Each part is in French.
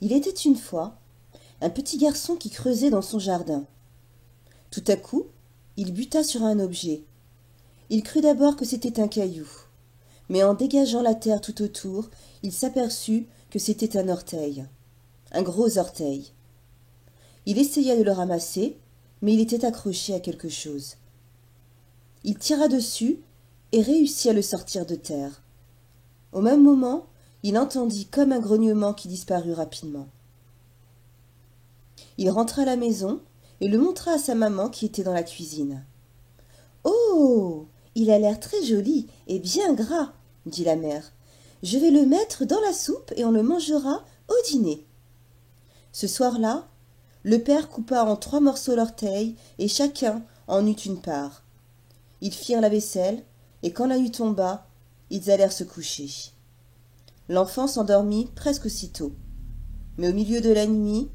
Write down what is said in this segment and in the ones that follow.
Il était une fois un petit garçon qui creusait dans son jardin. Tout à coup, il buta sur un objet. Il crut d'abord que c'était un caillou, mais en dégageant la terre tout autour, il s'aperçut que c'était un orteil, un gros orteil. Il essaya de le ramasser, mais il était accroché à quelque chose. Il tira dessus et réussit à le sortir de terre. Au même moment, il entendit comme un grognement qui disparut rapidement. Il rentra à la maison et le montra à sa maman qui était dans la cuisine. « Oh, il a l'air très joli et bien gras, » dit la mère. « Je vais le mettre dans la soupe et on le mangera au dîner. » Ce soir-là, le père coupa en 3 morceaux l'orteil et chacun en eut une part. Ils firent la vaisselle et quand la nuit tomba, ils allèrent se coucher. L'enfant s'endormit presque aussitôt, mais au milieu de la nuit,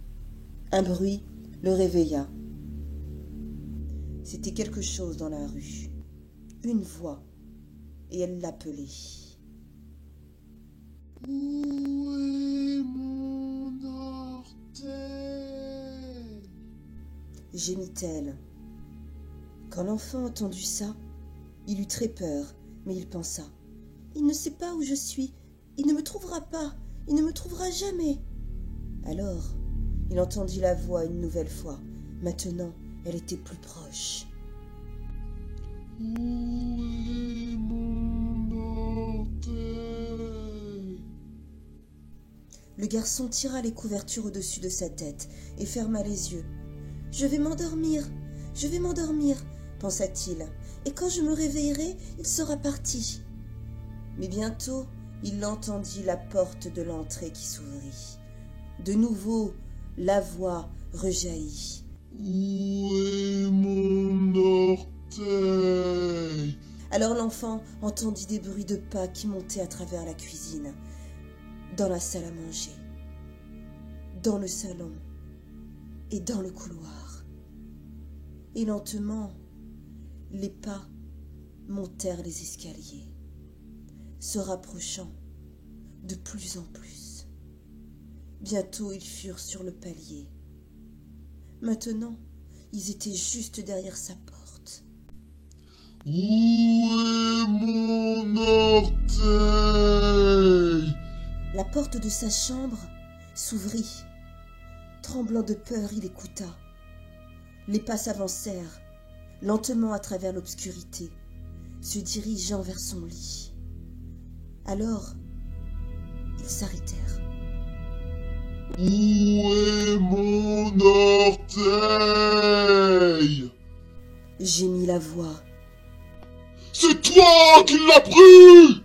un bruit le réveilla. C'était quelque chose dans la rue, une voix, et elle l'appelait. « Où est mon orteil ?» gémit-elle. Quand l'enfant entendit ça, il eut très peur, mais il pensa. « Il ne sait pas où je suis, il ne me trouvera pas, il ne me trouvera jamais. » Alors, il entendit la voix une nouvelle fois. Maintenant, elle était plus proche. « Où est mon orteil ?» Le garçon tira les couvertures au-dessus de sa tête et ferma les yeux. « Je vais m'endormir, pensa-t-il, et quand je me réveillerai, il sera parti. » Mais bientôt, il entendit la porte de l'entrée qui s'ouvrit. De nouveau, la voix rejaillit. « Où est mon orteil ?» Alors l'enfant entendit des bruits de pas qui montaient à travers la cuisine, dans la salle à manger, dans le salon et dans le couloir. Et lentement, les pas montèrent les escaliers, se rapprochant de plus en plus. Bientôt, ils furent sur le palier. Maintenant, ils étaient juste derrière sa porte. « Où est mon orteil ?» La porte de sa chambre s'ouvrit. Tremblant de peur, il écouta. Les pas s'avancèrent, lentement à travers l'obscurité, se dirigeant vers son lit. Alors, ils s'arrêtèrent. « Où est mon orteil ?» gémit la voix. « C'est toi qui l'as pris !